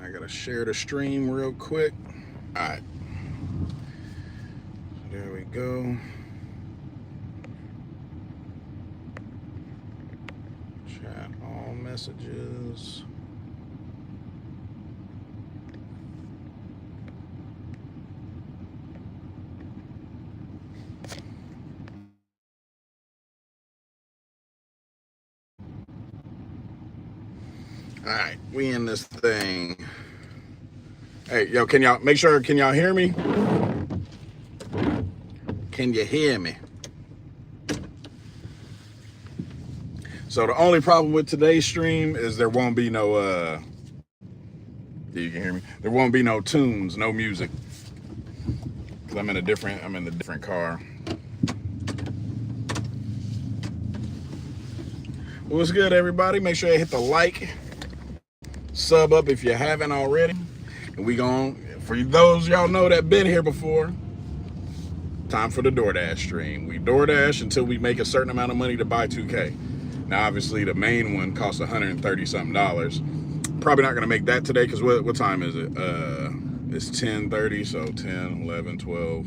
I gotta share the stream real quick. All right, there we go. Chat all messages. All right, we in this thing. Hey, yo, can y'all make sure? Can y'all hear me? Can you hear me? So the only problem with today's stream is there won't be no you can hear me. There won't be no tunes, no music. Cause I'm in the different car. Well, what's good, everybody? Make sure you hit the like, sub up if you haven't already. And we for those y'all know that been here before, time for the DoorDash stream. We DoorDash until we make a certain amount of money to buy 2K. Now, obviously, the main one costs $130 something. Probably not going to make that today because what time is it? It's 10:30, so 10, 11, 12,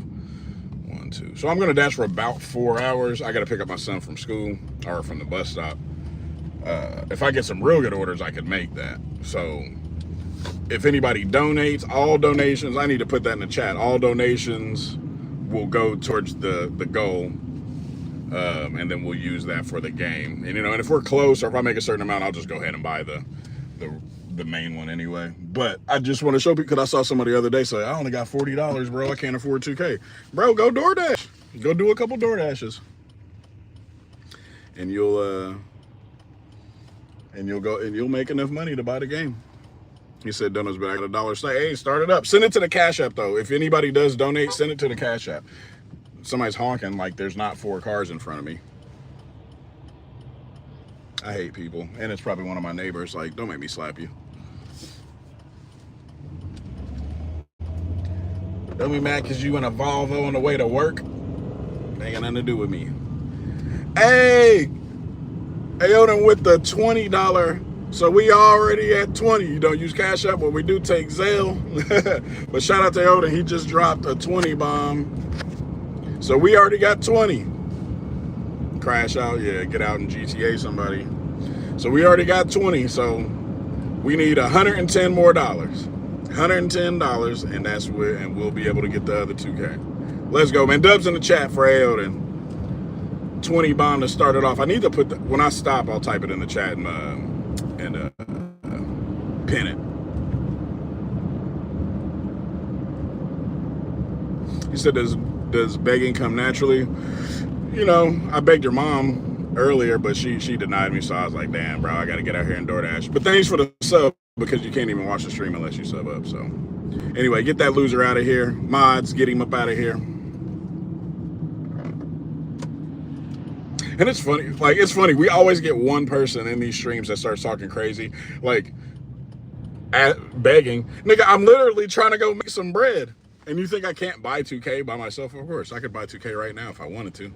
1, 2. So I'm going to dash for about 4 hours. I got to pick up my son from school or from the bus stop. If I get some real good orders, I could make that. So if anybody donates, all donations, I need to put that in the chat. All donations will go towards the goal. And then we'll use that for the game. And and if we're close or if I make a certain amount, I'll just go ahead and buy the main one anyway. But I just want to show people, because I saw somebody the other day say, I only got $40, bro. I can't afford 2K. Bro, go DoorDash. Go do a couple DoorDashes. And you'll make enough money to buy the game. He said, Donuts, but I got $1 stay. Hey, start it up. Send it to the Cash App, though. If anybody does donate, send it to the Cash App. Somebody's honking like there's not 4 cars in front of me. I hate people. And it's probably one of my neighbors. Like, don't make me slap you. Don't be mad because you in a Volvo on the way to work. Ain't got nothing to do with me. Hey! Odin with the $20. So we already at 20. You don't use Cash App, but we do take Zelle. But shout out to Odin. He just dropped a 20 bomb. So we already got 20. Crash out, yeah, get out in GTA somebody. So we already got 20, so we need $110 more. $110, and that's where, and we'll be able to get the other 2K. Let's go, man. Dubs in the chat for Aoden. 20 bomb to start it off. I need to put when I stop, I'll type it in the chat and pin it. He said, does begging come naturally? I begged your mom earlier, but she denied me, so I was like, damn, bro, I got to get out here and DoorDash. But thanks for the sub, because you can't even watch the stream unless you sub up. So anyway, get that loser out of here. Mods, get him up out of here. And it's funny. We always get one person in these streams that starts talking crazy, like begging. Nigga, I'm literally trying to go make some bread. And you think I can't buy 2K by myself? Of course, I could buy 2K right now if I wanted to.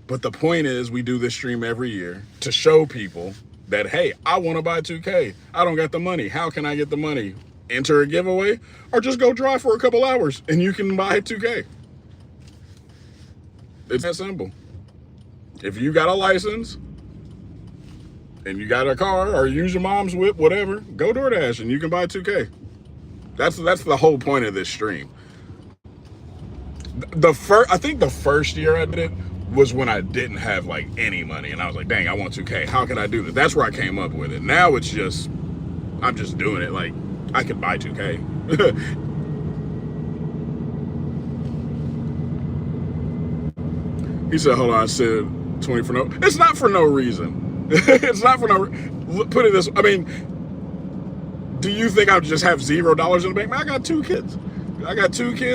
But the point is, we do this stream every year to show people that, hey, I want to buy 2K. I don't got the money. How can I get the money? Enter a giveaway or just go drive for a couple hours and you can buy 2K. It's that simple. If you got a license and you got a car or use your mom's whip, whatever, go DoorDash and you can buy 2K. That's the whole point of this stream. I think the first year I did it was when I didn't have like any money and I was like, dang, I want 2K. How can I do this? That's where I came up with it. Now it's just, I'm just doing it. Like, I could buy 2K. He said, hold on, I said 20 for no. It's not for no reason. It's not for no. Put it this. I mean, do you think I would just have $0 in the bank? Man, I got 2 kids.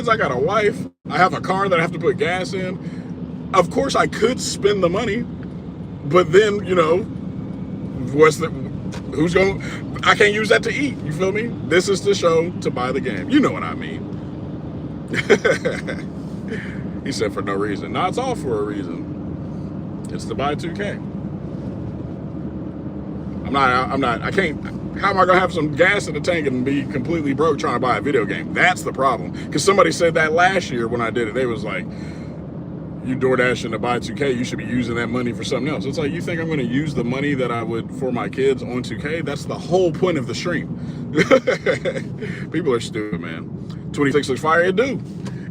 I got a wife. I have a car that I have to put gas in. Of course, I could spend the money, but then who's going? I can't use that to eat. You feel me? This is the show to buy the game. You know what I mean? He said for no reason. No, it's all for a reason. It's to buy 2K. I How am I gonna have some gas in the tank and be completely broke trying to buy a video game? That's the problem. Because somebody said that last year when I did it. They was like, you DoorDashing to buy 2K, you should be using that money for something else. It's like, you think I'm going to use the money that I would for my kids on 2K? That's the whole point of the stream. People are stupid, man. 26 looks fire. It do.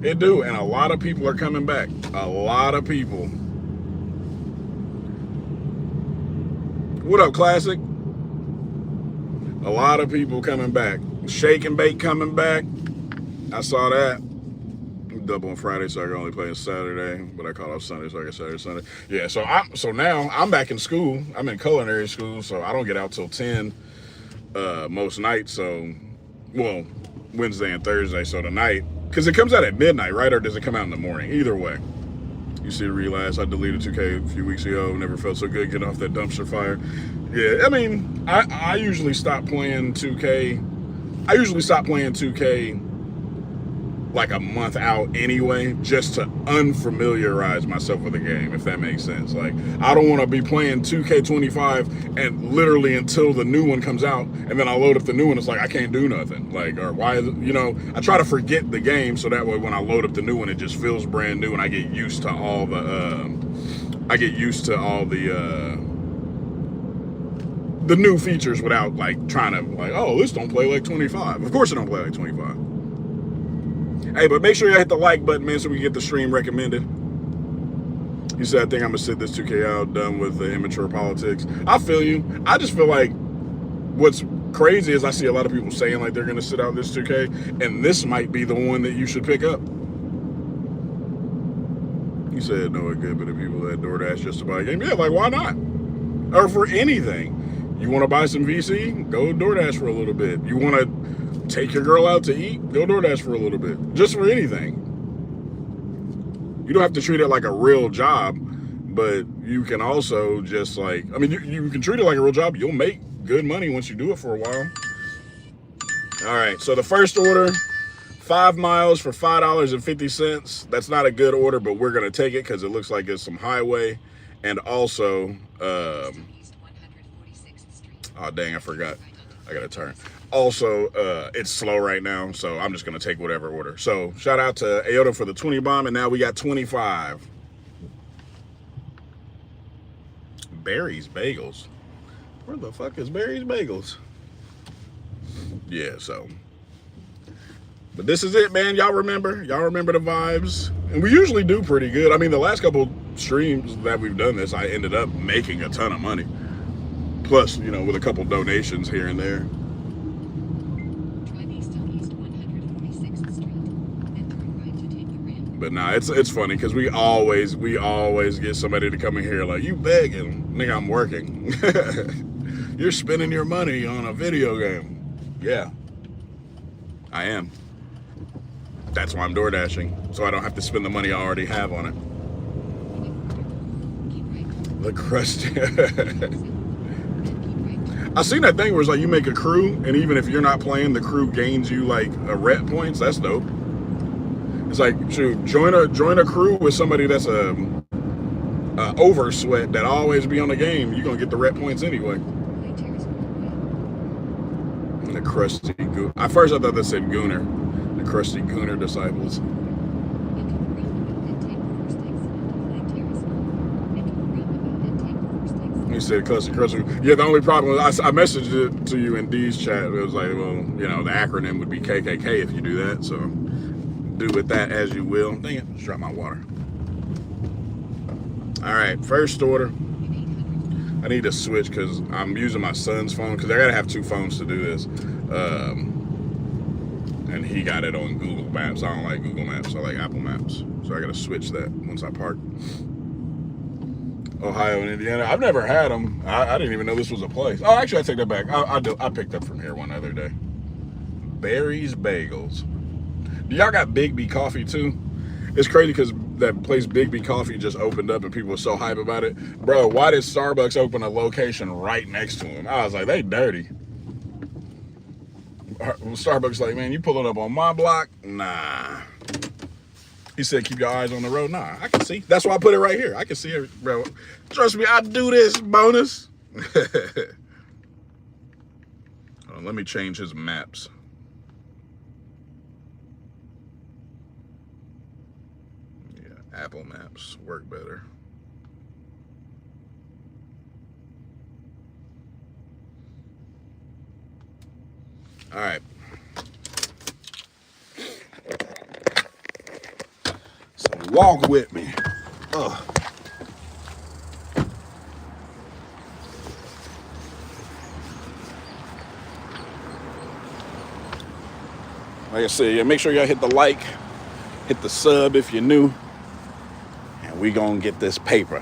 It do. And a lot of people are coming back. A lot of people. What up, Classic? A lot of people coming back. Shake and Bake coming back. I saw that. Double on Friday, so I can only play on Saturday, but I call off Sunday, so I get Saturday, Sunday. Yeah, so now I'm back in school. I'm in culinary school, so I don't get out till 10 most nights. So, well, Wednesday and Thursday. So tonight, because it comes out at midnight, right? Or does it come out in the morning? Either way. You see the relapse. I deleted 2K a few weeks ago. Never felt so good getting off that dumpster fire. Yeah, I mean, I usually stop playing 2K. I usually stop playing 2K like a month out anyway, just to unfamiliarize myself with the game, if that makes sense. Like, I don't want to be playing 2K25 and literally until the new one comes out, and then I load up the new one, it's like I can't do nothing. Like, or why is it, you know, I try to forget the game so that way when I load up the new one, it just feels brand new and I get used to all the new features without like trying to like, oh, this don't play like 25. Of course it don't play like 25. Hey, but make sure you hit the like button, man, so we can get the stream recommended. You said, I think I'm going to sit this 2K out, done with the immature politics. I feel you. I just feel like what's crazy is I see a lot of people saying like they're going to sit out this 2K, and this might be the one that you should pick up. You said, no, it good, but the people that DoorDash just to buy a game, yeah, like, why not? Or for anything. You want to buy some VC? Go DoorDash for a little bit. You want to take your girl out to eat? Go DoorDash for a little bit. Just for anything. You don't have to treat it like a real job, but you can also just like, I mean, you can treat it like a real job. You'll make good money once you do it for a while. All right, so the first order, 5 miles for $5.50. That's not a good order, but we're going to take it because it looks like it's some highway. And also, oh, dang, I forgot. I got to turn. Also, it's slow right now, so I'm just going to take whatever order. So, shout out to Ayoda for the 20 bomb, and now we got 25. Barry's Bagels. Where the fuck is Barry's Bagels? Yeah, so. But this is it, man. Y'all remember? Y'all remember the vibes? And we usually do pretty good. I mean, the last couple streams that we've done this, I ended up making a ton of money. Plus, you know, with a couple donations here and there. But nah, it's funny because we always get somebody to come in here like, you begging, nigga, I'm working. You're spending your money on a video game. Yeah, I am. That's why I'm DoorDashing, so I don't have to spend the money I already have on it. The crust. I seen that thing where it's like you make a crew, and even if you're not playing, the crew gains you like a rep points. That's dope. It's like, shoot, join a crew with somebody that's a oversweat that always be on the game. You're gonna get the rep points anyway. And the crusty Gooner. At first I thought that said Gooner. The crusty Gooner disciples. He said crusty. Yeah, the only problem is I messaged it to you in D's chat. It was like, well, you know, the acronym would be KKK if you do that. So do with that as you will. Dang it, just dropped my water. All right, first order. I need to switch because I'm using my son's phone because I gotta have two phones to do this. And he got it on Google Maps. I don't like Google Maps. I like Apple Maps. So I gotta switch that once I park. Ohio and Indiana. I've never had them. I didn't even know this was a place. Oh, actually, I take that back. I picked up from here one other day. Barry's Bagels. Do y'all got Big B Coffee too? It's crazy because that place Big B Coffee just opened up and people were so hype about it. Bro, why did Starbucks open a location right next to them? I was like, they dirty. Starbucks like, man, you pulling up on my block? Nah. He said, keep your eyes on the road. Nah, I can see. That's why I put it right here. I can see it, bro. Trust me, I do this, bonus. Let me change his maps. Yeah, Apple Maps work better. All right. So walk with me. Ugh. Like I said, yeah, make sure y'all hit the like, hit the sub if you're new, and we gonna get this paper.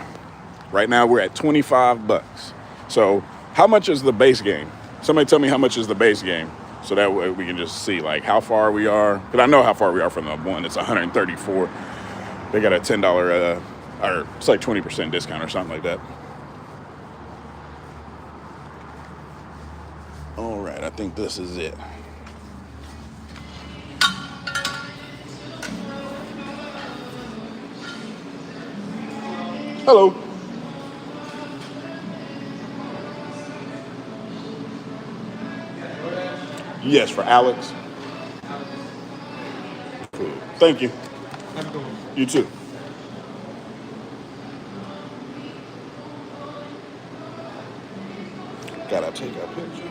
Right now we're at 25 bucks. So how much is the base game? Somebody tell me how much is the base game, so that way we can just see like how far we are. Because I know how far we are from the one. It's 134. They got a $10 or it's like 20% discount or something like that. All right, I think this is it. Hello. Yes, for Alex. Thank you. You too. Gotta take a picture.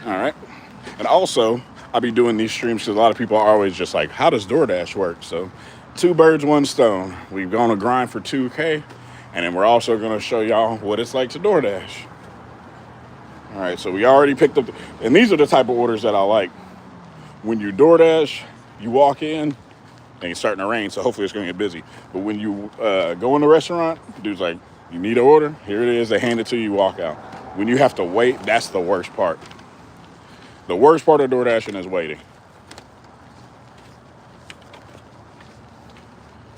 All right. And also, I'll be doing these streams because a lot of people are always just like, how does DoorDash work? So, 2 birds, 1 stone. We've gone to grind for 2K, and then we're also going to show y'all what it's like to DoorDash. All right, so we already picked up, and these are the type of orders that I like. When you DoorDash, you walk in, and it's starting to rain, so hopefully it's going to get busy. But when you go in the restaurant, dude's like, you need an order? Here it is. They hand it to you, walk out. When you have to wait, that's the worst part. The worst part of DoorDashing is waiting.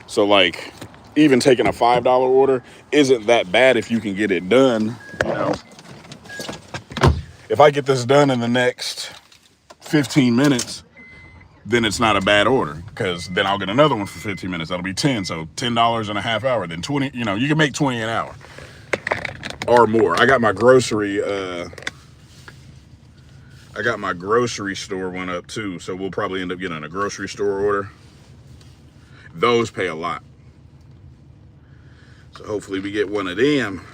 So like, even taking a $5 order isn't that bad if you can get it done, you know. If I get this done in the next 15 minutes, then it's not a bad order, because then I'll get another one for 15 minutes. That'll be 10, so $10 in a half hour, then 20, you know, you can make 20 an hour or more. I got my grocery store one up too, so we'll probably end up getting a grocery store order. Those pay a lot. So hopefully we get one of them.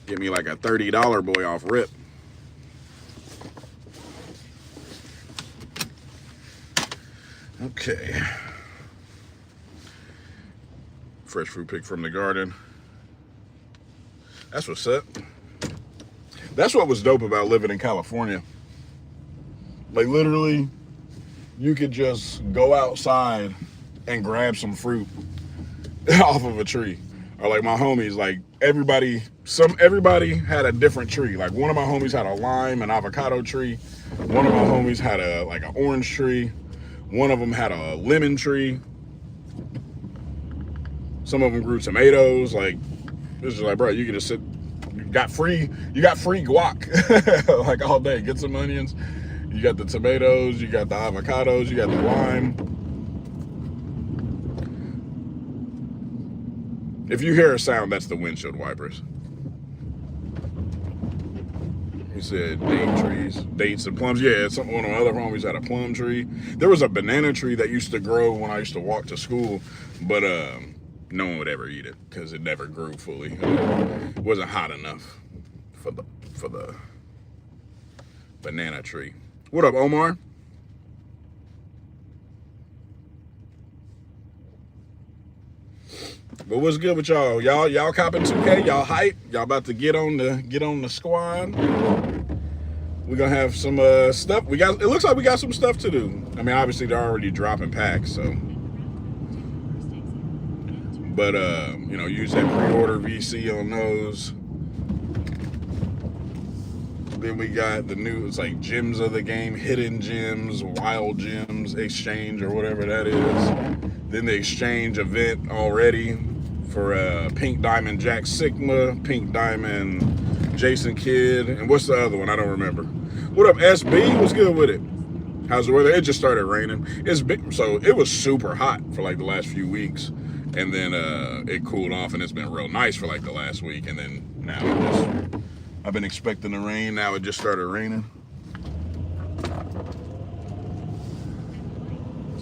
Get me like a $30 boy off rip. Okay. Fresh fruit picked from the garden. That's what's up. That's what was dope about living in California. Like literally, you could just go outside and grab some fruit off of a tree. Or like my homies, like everybody had a different tree. Like one of my homies had a lime and avocado tree. One of my homies had an orange tree. One of them had a lemon tree. Some of them grew tomatoes. Like, this is like, bro, you can just sit. You got free guac like all day. Get some onions. You got the tomatoes. You got the avocados. You got the lime. If you hear a sound, that's the windshield wipers. He said date trees, dates and plums. Yeah, one of my other homies had a plum tree. There was a banana tree that used to grow when I used to walk to school, but no one would ever eat it because it never grew fully. It wasn't hot enough for the banana tree. What up, Omar? But what's good with y'all? Y'all copping 2K? Y'all hype? Y'all about to get on the squad? We're gonna have some stuff. It looks like we got some stuff to do. I mean, obviously they're already dropping packs, so. But you know, use that pre-order VC on those. Then we got the new, it's like gems of the game, hidden gems, wild gems, exchange or whatever that is. Then the exchange event already for Pink Diamond Jack Sigma, Pink Diamond Jason Kidd, and what's the other one? I don't remember. What up, SB? What's good with it? How's the weather? It just started raining. It's been, so it was super hot for like the last few weeks, and then it cooled off, and it's been real nice for like the last week, and then now I've been expecting the rain. Now it just started raining.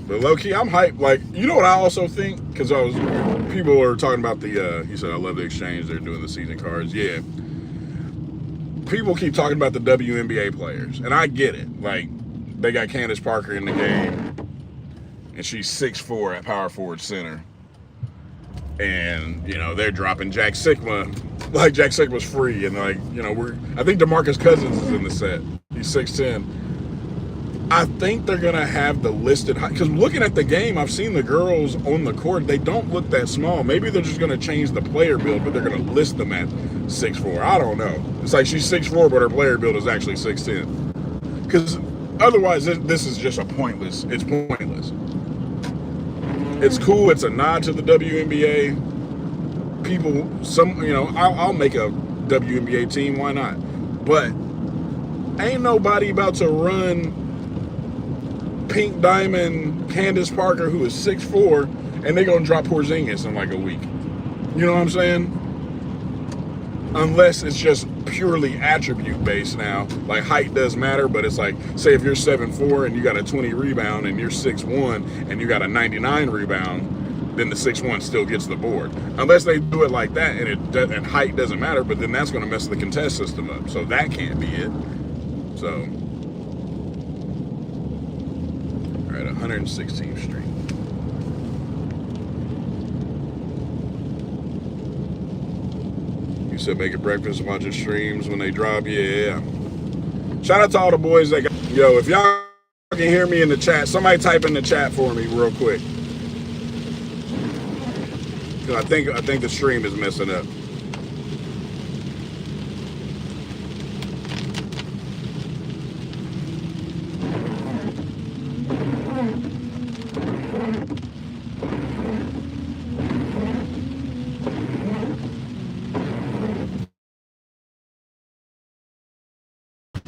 But low key, I'm hyped. Like, you know what I also think? Because people were talking about the. He said, "I love the exchange. They're doing the season cards." Yeah. People keep talking about the WNBA players, and I get it. Like, they got Candace Parker in the game, and she's 6'4" at power forward center. And, you know, they're dropping Jack Sigma. Like, Jack Sigma's free. And, like, you know, I think DeMarcus Cousins is in the set. He's 6'10". I think they're going to have the listed height. Because looking at the game, I've seen the girls on the court. They don't look that small. Maybe they're just going to change the player build, but they're going to list them at 6'4". I don't know. It's like she's 6'4", but her player build is actually 6'10". Because otherwise, this is just it's pointless. It's cool. It's a nod to the WNBA. People, you know, I'll make a WNBA team. Why not? But ain't nobody about to run Pink Diamond Candace Parker, who is 6'4", and they're going to drop Porzingis in like a week. You know what I'm saying? Unless it's just purely attribute based now. Like, height does matter, but it's like, say if you're 7'4" and you got a 20 rebound and you're 6'1" and you got a 99 rebound, then the 6'1" still gets the board. Unless they do it like that and height doesn't matter, but then that's going to mess the contest system up. So that can't be it. So, all right, 116th Street. You said make it breakfast, watching streams when they drop. Yeah. Shout out to all the boys that got. Yo, if y'all can hear me in the chat, somebody type in the chat for me real quick. I think the stream is messing up.